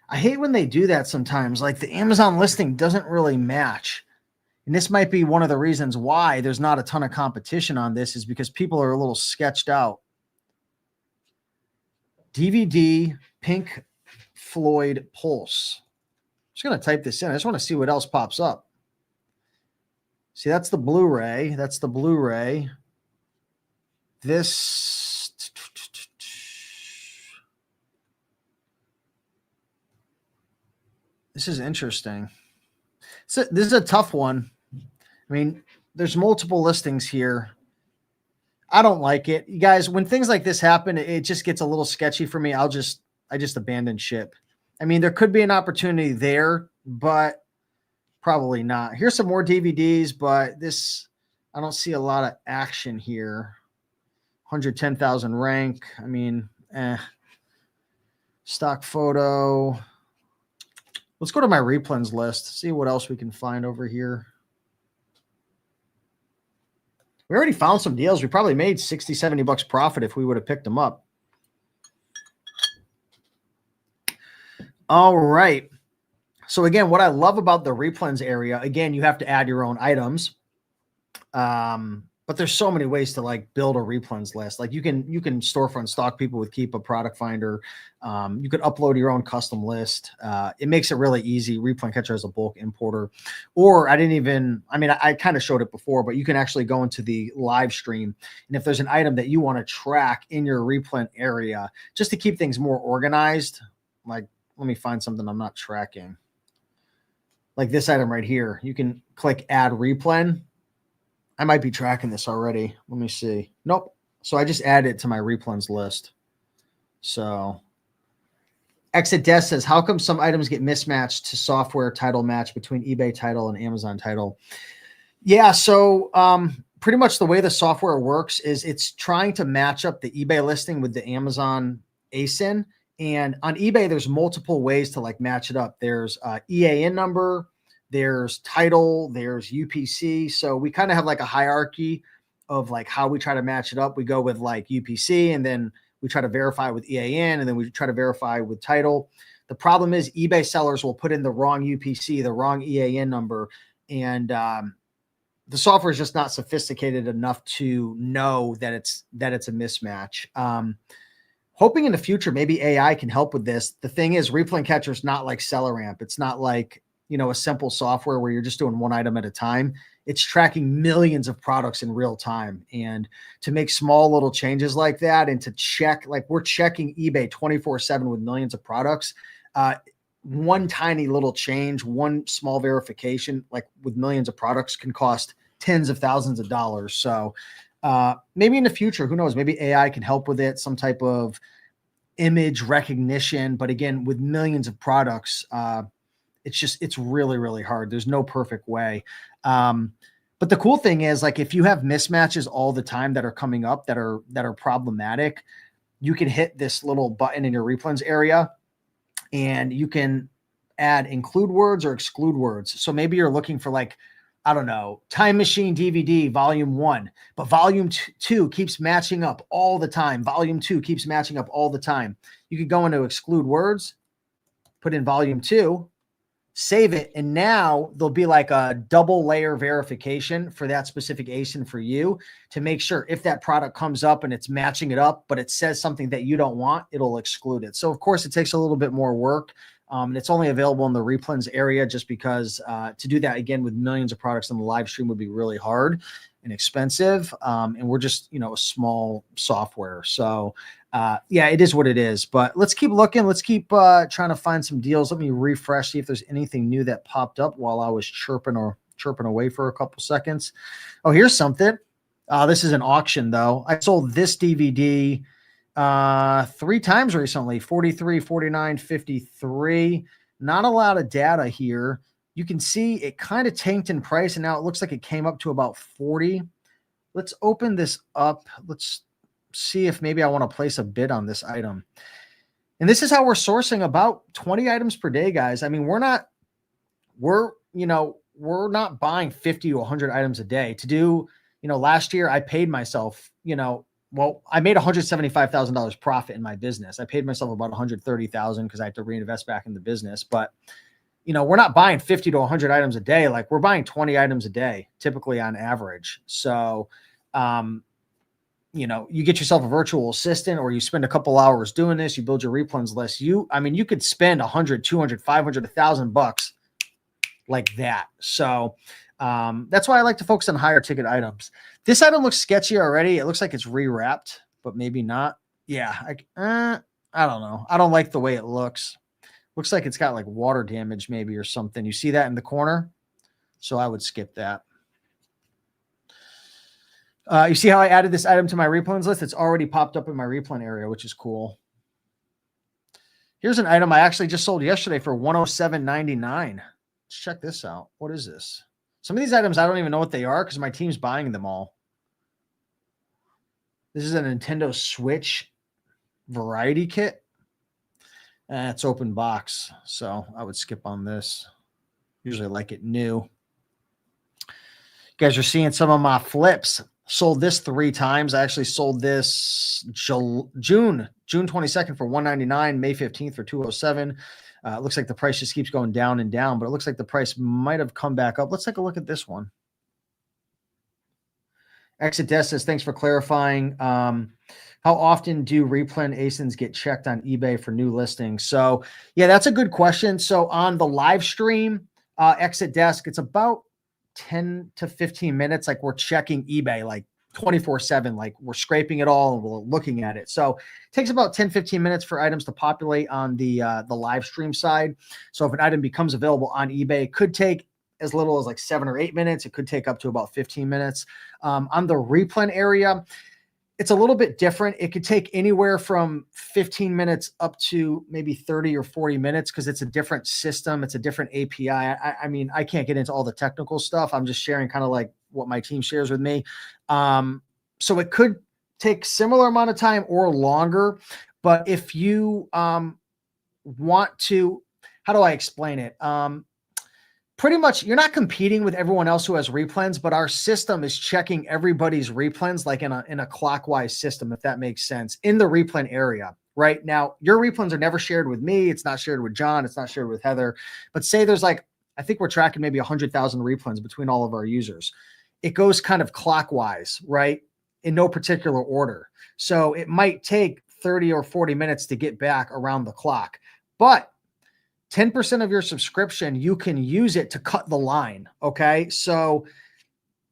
I hate when they do that sometimes. Like the Amazon listing doesn't really match. And this might be one of the reasons why there's not a ton of competition on this, is because people are a little sketched out. DVD Pink Floyd Pulse. I'm just going to type this in. I just want to see what else pops up. See, that's the Blu-ray. That's the Blu-ray. This is interesting. So this is a tough one. I mean, there's multiple listings here. I don't like it. You guys, when things like this happen, it just gets a little sketchy for me. I just abandon ship. I mean, there could be an opportunity there, but probably not. Here's some more DVDs, but this, I don't see a lot of action here. 110,000 rank. I mean, stock photo. Let's go to my Replens list, see what else we can find over here. We already found some deals. We probably made 60, 70 bucks profit if we would have picked them up. All right. So again, what I love about the Replens area, again, you have to add your own items. But there's so many ways to like build a Replens list. Like you can storefront stock people with Keep a Product Finder. You could upload your own custom list. It makes it really easy. Replen Catcher as a bulk importer, or I kind of showed it before, but you can actually go into the live stream. And if there's an item that you want to track in your Replen area, just to keep things more organized, like let me find something I'm not tracking. Like this item right here, you can click add Replen. I might be tracking this already. Let me see. Nope. So I just added it to my Replens list. So Exit Desk says, how come some items get mismatched to software title match between eBay title and Amazon title? Yeah. So pretty much the way the software works is it's trying to match up the eBay listing with the Amazon ASIN. And on eBay, there's multiple ways to like match it up. There's EAN number, there's title, there's UPC. So we kind of have like a hierarchy of like how we try to match it up. We go with like UPC, and then we try to verify with EAN, and then we try to verify with title. The problem is eBay sellers will put in the wrong UPC, the wrong EAN number, and the software is just not sophisticated enough to know that it's a mismatch. Hoping in the future, maybe AI can help with this. The thing is, Replen Catcher is not like SellerAmp. It's not like, a simple software where you're just doing one item at a time. It's tracking millions of products in real time. And to make small little changes like that, and to check, like we're checking eBay 24/7 with millions of products. One tiny little change, one small verification, like with millions of products, can cost tens of thousands of dollars. So maybe in the future, who knows, maybe AI can help with it, some type of image recognition. But again, with millions of products, it's really, really hard. There's no perfect way. But the cool thing is, like, if you have mismatches all the time that are coming up that are problematic, you can hit this little button in your Replens area and you can add include words or exclude words. So maybe you're looking for like, I don't know, Time Machine DVD volume 1, but volume 2 keeps matching up all the time. Volume 2 keeps matching up all the time. You could go into exclude words, put in volume 2, save it, and now there'll be like a double layer verification for that specific ASIN for you to make sure if that product comes up and it's matching it up, but it says something that you don't want, it'll exclude it. So of course it takes a little bit more work. And it's only available in the Replens area just because to do that again with millions of products on the live stream would be really hard and expensive. And we're just, a small software. So yeah, it is what it is, but let's keep looking. Let's keep trying to find some deals. Let me refresh, see if there's anything new that popped up while I was chirping away for a couple seconds. Oh, here's something. This is an auction though. I sold this DVD 3 times recently, 43, 49, 53. Not a lot of data here. you can see it kind of tanked in price, and now it looks like it came up to about 40. Let's open this up. Let's see if maybe I want to place a bid on this item. And this is how we're sourcing about 20 items per day, guys. I mean, we're not buying 50 to 100 items a day. To do, last year I paid myself, I made $175,000 profit in my business. I paid myself about $130,000 because I had to reinvest back in the business. But, we're not buying 50 to 100 items a day. Like, we're buying 20 items a day, typically on average. So, you get yourself a virtual assistant, or you spend a couple hours doing this, you build your Replens list. You could spend 100, 200, 500, $1,000 like that. So that's why I like to focus on higher ticket items. This item looks sketchy already. It looks like it's rewrapped, but maybe not. Yeah. I don't know. I don't like the way it looks. Looks like it's got like water damage maybe or something. You see that in the corner? So I would skip that. You see how I added this item to my Replens list? It's already popped up in my Replen area, which is cool. Here's an item I actually just sold yesterday for $107.99. Let's check this out. What is this? Some of these items, I don't even know what they are because my team's buying them all. This is a Nintendo Switch variety kit. It's open box, so I would skip on this. Usually like it new. You guys are seeing some of my flips. Sold this 3 times. I actually sold this June 22nd for $199, May 15th for $207. It looks like the price just keeps going down and down, but it looks like the price might have come back up. Let's take a look at this one. Exit Desk says, thanks for clarifying. How often do Replen ASINs get checked on eBay for new listings? So yeah, that's a good question. So on the live stream, Exit Desk, it's about 10 to 15 minutes. Like, we're checking eBay like 24/7, like we're scraping it all and we're looking at it. So it takes about 10, 15 minutes for items to populate on the live stream side. So if an item becomes available on eBay, it could take as little as like 7 or 8 minutes. It could take up to about 15 minutes. On the Replen area, it's a little bit different. It could take anywhere from 15 minutes up to maybe 30 or 40 minutes because it's a different system. It's a different API. I mean, I can't get into all the technical stuff. I'm just sharing kind of like what my team shares with me. So it could take similar amount of time or longer. But if you want to, how do I explain it? Pretty much, you're not competing with everyone else who has Replens, but our system is checking everybody's Replens like in a clockwise system, if that makes sense, in the Replen area. Right now, your Replens are never shared with me. It's not shared with John. It's not shared with Heather. But say there's like, I think we're tracking maybe 100,000 Replens between all of our users. It goes kind of clockwise, right? In no particular order. So it might take 30 or 40 minutes to get back around the clock. But 10% of your subscription, you can use it to cut the line, okay? So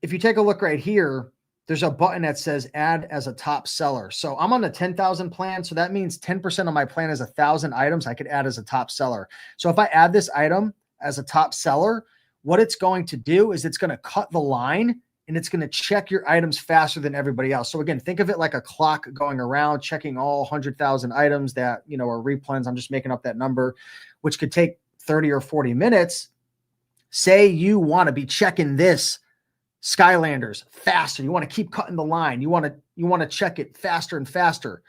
if you take a look right here, there's a button that says add as a top seller. So I'm on the 10,000 plan. So that means 10% of my plan is 1,000 items I could add as a top seller. So if I add this item as a top seller, what it's going to do is it's going to cut the line and it's going to check your items faster than everybody else. So again, think of it like a clock going around, checking all 100,000 items that, are Replens. I'm just making up that number, which could take 30 or 40 minutes. Say you want to be checking this Skylanders faster. You want to keep cutting the line. You want to check it faster and faster.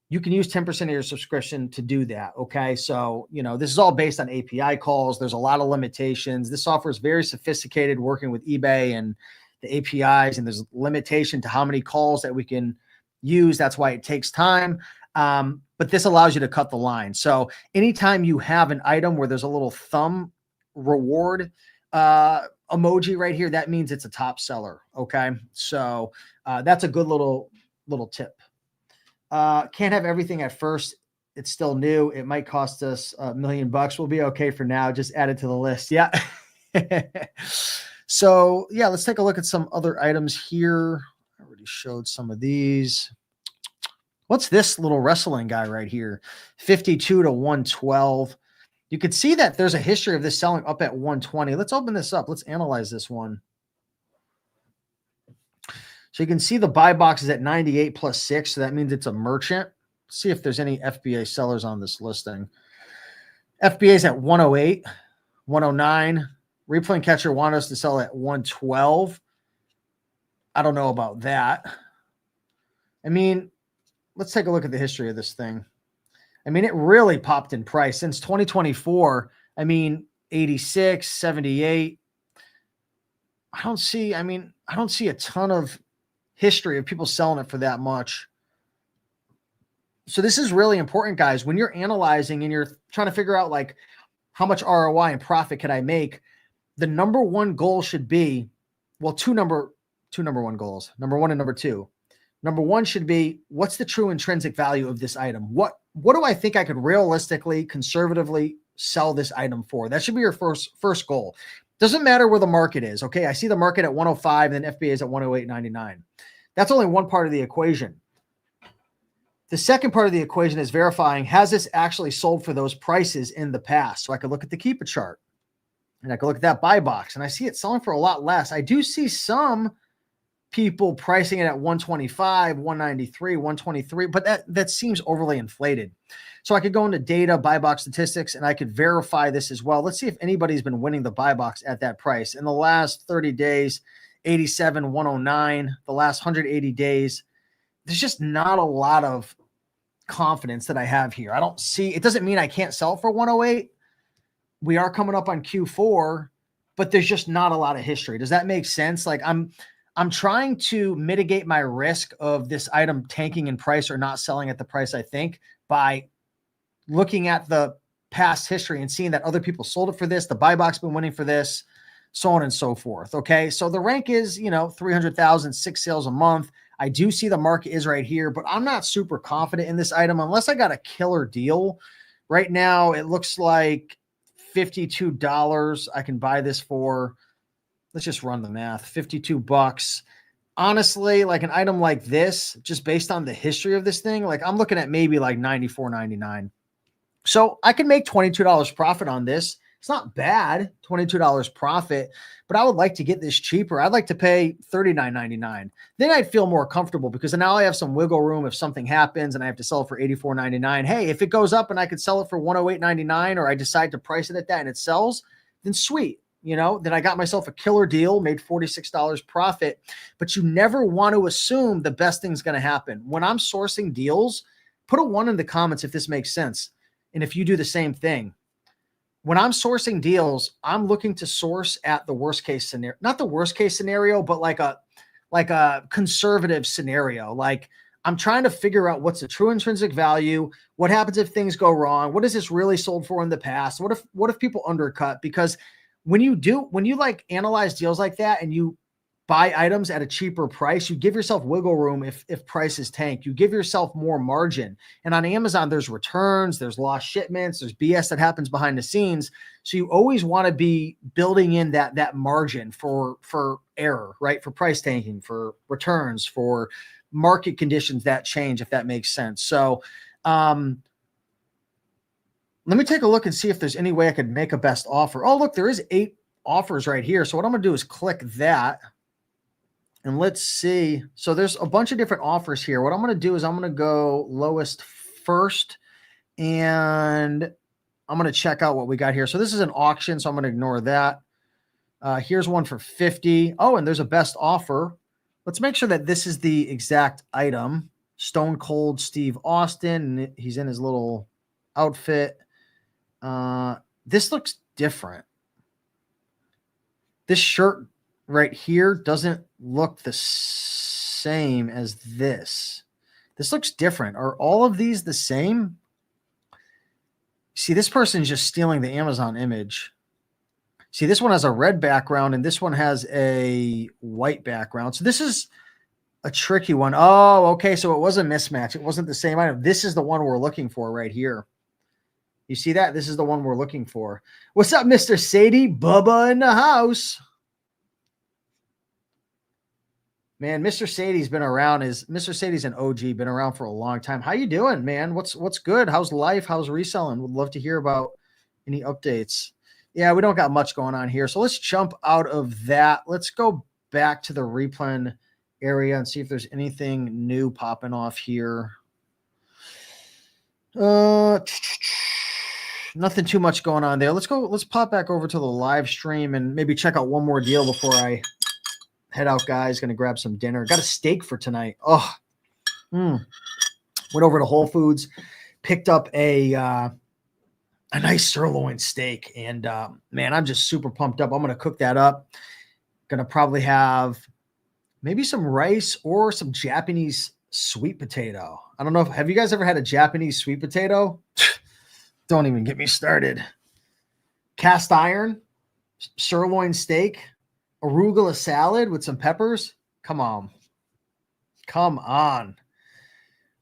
You can use 10% of your subscription to do that. Okay. So, this is all based on API calls. There's a lot of limitations. This software is very sophisticated, working with eBay and the APIs, and there's limitation to how many calls that we can use. That's why it takes time. But this allows you to cut the line. So anytime you have an item where there's a little thumb reward emoji right here, that means it's a top seller. Okay. So that's a good little tip. Can't have everything at first. It's still new. It might cost us $1 million. We'll be okay for now. Just add it to the list. Yeah. So yeah, let's take a look at some other items here. I already showed some of these. What's this little Reselling guy right here? 52 to 112. You could see that there's a history of this selling up at 120. Let's open this up. Let's analyze this one. So you can see the buy box is at 98 plus 6. So that means it's a merchant. Let's see if there's any FBA sellers on this listing. FBA is at 108, 109. Replen Catcher wanted us to sell at 112. I don't know about that. I mean, let's take a look at the history of this thing. I mean, it really popped in price since 2024. I mean, 86, 78. I don't see a ton of history of people selling it for that much. So this is really important, guys. When you're analyzing and you're trying to figure out like how much ROI and profit can I make, the number one goal should be, well, two number one goals, number one and number two. Number one should be, what's the true intrinsic value of this item? What do I think I could realistically, conservatively sell this item for? That should be your first goal. Doesn't matter where the market is. Okay, I see the market at 105 and then FBA is at 108.99. That's only one part of the equation. The second part of the equation is verifying, has this actually sold for those prices in the past? So I could look at the Keep It chart and I could look at that buy box and I see it selling for a lot less. I do see some people pricing it at 125, 193, 123, but that seems overly inflated. So I could go into data, buy box statistics, and I could verify this as well. Let's see if anybody's been winning the buy box at that price. In the last 30 days, 87, 109, the last 180 days, there's just not a lot of confidence that I have here. I don't see, it doesn't mean I can't sell for 108. We are coming up on Q4, but there's just not a lot of history. Does that make sense? Like I'm trying to mitigate my risk of this item tanking in price or not selling at the price I think by looking at the past history and seeing that other people sold it for this, the buy box been winning for this, so on and so forth. Okay. So the rank is, 300,000, 6 sales a month. I do see the market is right here, but I'm not super confident in this item unless I got a killer deal. Right now, it looks like $52 I can buy this for. Let's just run the math. $52. Honestly, like an item like this, just based on the history of this thing, like I'm looking at maybe like $94.99. So I can make $22 profit on this. It's not bad, $22 profit, but I would like to get this cheaper. I'd like to pay $39.99. Then I'd feel more comfortable because now I have some wiggle room if something happens and I have to sell it for $84.99. Hey, if it goes up and I could sell it for $108.99 or I decide to price it at that and it sells, then sweet. Then I got myself a killer deal, made $46 profit, but you never want to assume the best thing's going to happen. When I'm sourcing deals, put a 1 in the comments if this makes sense. And if you do the same thing, when I'm sourcing deals, I'm looking to source at the worst case scenario, not the worst case scenario, but like a conservative scenario. Like I'm trying to figure out what's the true intrinsic value. What happens if things go wrong? What is this really sold for in the past? What if people undercut? Because when you like analyze deals like that and you buy items at a cheaper price, you give yourself wiggle room if prices tank. You give yourself more margin. And on Amazon, there's returns, there's lost shipments, there's BS that happens behind the scenes. So you always want to be building in that margin for error, right? For price tanking, for returns, for market conditions that change, if that makes sense. So let me take a look and see if there's any way I could make a best offer. Oh, look, there is 8 offers right here. So what I'm going to do is click that. And let's see. So there's a bunch of different offers here. What I'm going to do is I'm going to go lowest first. And I'm going to check out what we got here. So this is an auction, so I'm going to ignore that. Here's one for 50. Oh, and there's a best offer. Let's make sure that this is the exact item. Stone Cold Steve Austin. He's in his little outfit. This looks different. This shirt right here doesn't look the same as this. This looks different. Are all of these the same? See, this person's just stealing the Amazon image. See, this one has a red background and this one has a white background. So this is a tricky one. Oh, okay. So it was a mismatch. It wasn't the same item. This is the one we're looking for right here. You see that? This is the one we're looking for. What's up, Mr. Sadie? Bubba in the house. Man, Mr. Sadie's been around. Mr. Sadie's an OG, been around for a long time. How you doing, man? What's good? How's life? How's reselling? Would love to hear about any updates. Yeah, we don't got much going on here. So let's jump out of that. Let's go back to the Replen area and see if there's anything new popping off here. Nothing too much going on there. Let's pop back over to the live stream and maybe check out one more deal before I head out, guys. Gonna grab some dinner. Got a steak for tonight. Oh, went over to Whole Foods, picked up a nice sirloin steak, and man, I'm just super pumped up. I'm gonna cook that up. Gonna probably have maybe some rice or some Japanese sweet potato. I don't know. Have you guys ever had a Japanese sweet potato? Don't even get me started. Cast iron, sirloin steak, arugula salad with some peppers. Come on. Come on.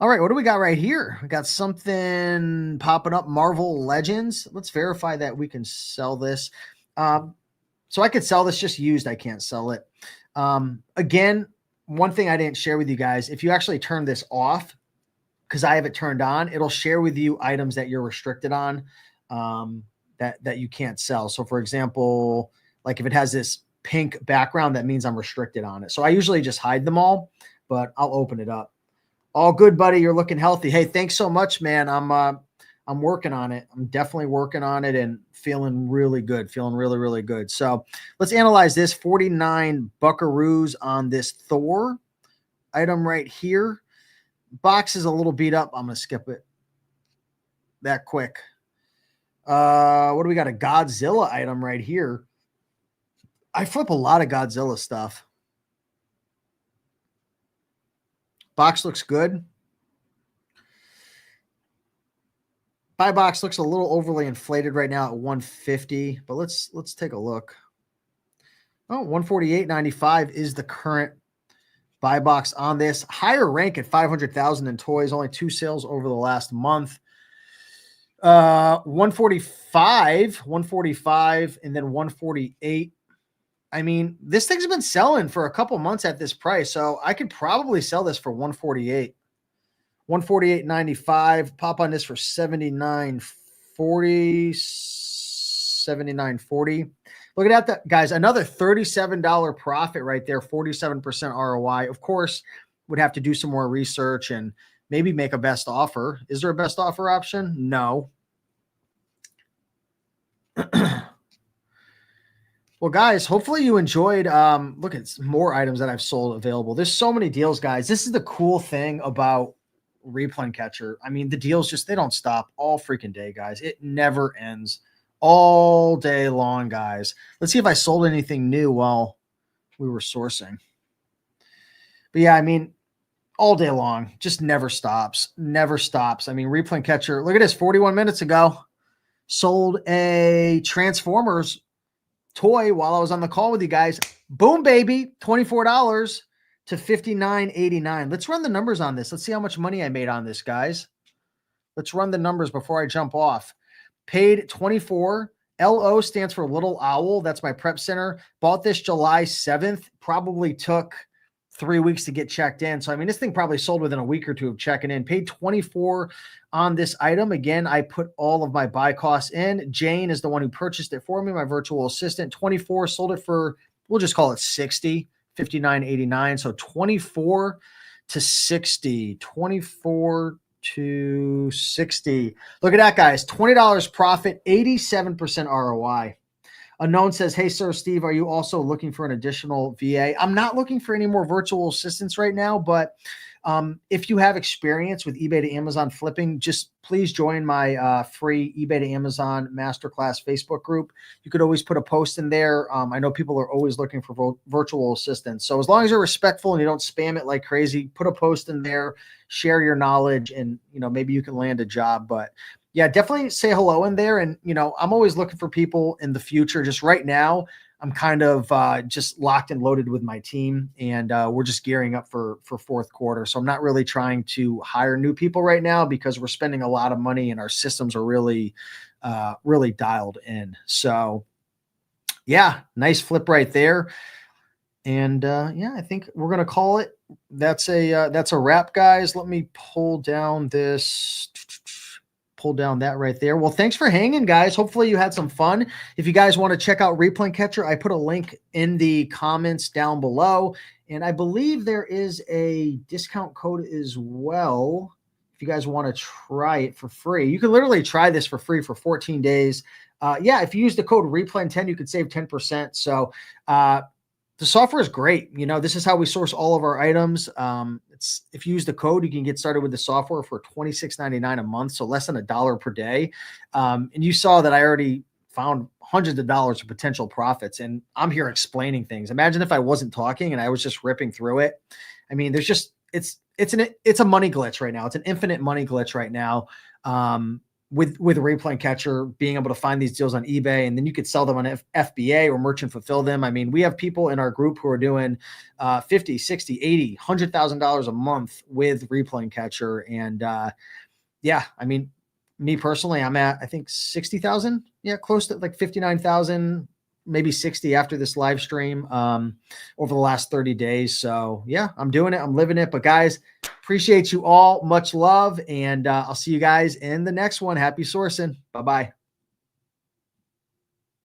All right, what do we got right here? We got something popping up, Marvel Legends. Let's verify that we can sell this. So I could sell this just used. I can't sell it. Again, one thing I didn't share with you guys, if you actually turn this off, because I have it turned on, it'll share with you items that you're restricted on, that you can't sell. So for example, like if it has this pink background, that means I'm restricted on it. So I usually just hide them all, but I'll open it up. All good, buddy. You're looking healthy. Hey, thanks so much, man. I'm working on it. I'm definitely working on it and feeling really good. Feeling really, really good. So let's analyze this. 49 buckaroos on this Thor item right here. Box is a little beat up. I'm going to skip it that quick. What do we got? A Godzilla item right here. I flip a lot of Godzilla stuff. Box looks good. Buy box looks a little overly inflated right now at 150, but let's take a look. Oh, 148.95 is the current buy box on this. Higher rank at 500,000 in toys. Only 2 sales over the last month. 145, and then 148. I mean, this thing's been selling for a couple months at this price, so I could probably sell this for 148. 148.95. Pop on this for 79.40. 79.40. Look at that, guys. Another $37 profit right there. 47% ROI. Of course, would have to do some more research and maybe make a best offer. Is there a best offer option? No. Well, guys, hopefully you enjoyed. Look at more items that I've sold available. There's so many deals, guys. This is the cool thing about Replen Catcher. I mean, the deals they don't stop all freaking day, guys. It never ends all day long, guys. Let's see if I sold anything new while we were sourcing. But yeah, I mean, all day long, just never stops. Never stops. I mean, Replen Catcher, look at this, 41 minutes ago, sold a Transformers toy while I was on the call with you guys. Boom, baby, $24 to $59.89. Let's run the numbers on this. Let's see how much money I made on this, guys. Let's run the numbers before I jump off. Paid 24. LO stands for Little Owl. That's my prep center. Bought this July 7th. Probably took 3 weeks to get checked in. So, I mean, this thing probably sold within a week or two of checking in. Paid 24 on this item. Again, I put all of my buy costs in. Jane is the one who purchased it for me, my virtual assistant. 24, sold it for, we'll just call it 60, $59.89. So 24 to 60, 24 to 60. Look at that, guys. $20 profit, 87% ROI. Unknown says, hey, sir, Steve, are you also looking for an additional VA? I'm not looking for any more virtual assistants right now, but if you have experience with eBay to Amazon flipping, just please join my free eBay to Amazon Masterclass Facebook group. You could always put a post in there. I know people are always looking for virtual assistants. So as long as you're respectful and you don't spam it like crazy, put a post in there, share your knowledge, and maybe you can land a job. But yeah, definitely say hello in there. And, I'm always looking for people in the future. Just right now, I'm kind of just locked and loaded with my team, and we're just gearing up for fourth quarter. So I'm not really trying to hire new people right now because we're spending a lot of money and our systems are really, really dialed in. So yeah, nice flip right there. And yeah, I think we're going to call it. That's a wrap, guys. Let me pull down this. Pull down that right there. Well, thanks for hanging, guys. Hopefully you had some fun. If you guys want to check out Replen Catcher, I put a link in the comments down below. And I believe there is a discount code as well if you guys want to try it for free, you can literally try this for free for 14 days. Yeah, if you use the code Replen10, you could save 10%. So the software is great. You know, this is how we source all of our items. If you use the code, you can get started with the software for $26.99 a month, so less than $1 per day. And you saw that I already found hundreds of dollars of potential profits, and I'm here explaining things. Imagine if I wasn't talking and I was just ripping through it. I mean, there's just it's a money glitch right now. It's an infinite money glitch right now. With Replen Catcher being able to find these deals on eBay, and then you could sell them on FBA or merchant fulfill them. I mean, we have people in our group who are doing 50, 60, 80, $100,000 a month with Replen Catcher. And yeah, I mean, me personally, I'm at, I think 60,000. Yeah, close to like 59,000, maybe 60 after this live stream over the last 30 days. So yeah, I'm doing it. I'm living it. But guys, appreciate you all. Much love. And I'll see you guys in the next one. Happy sourcing. Bye-bye.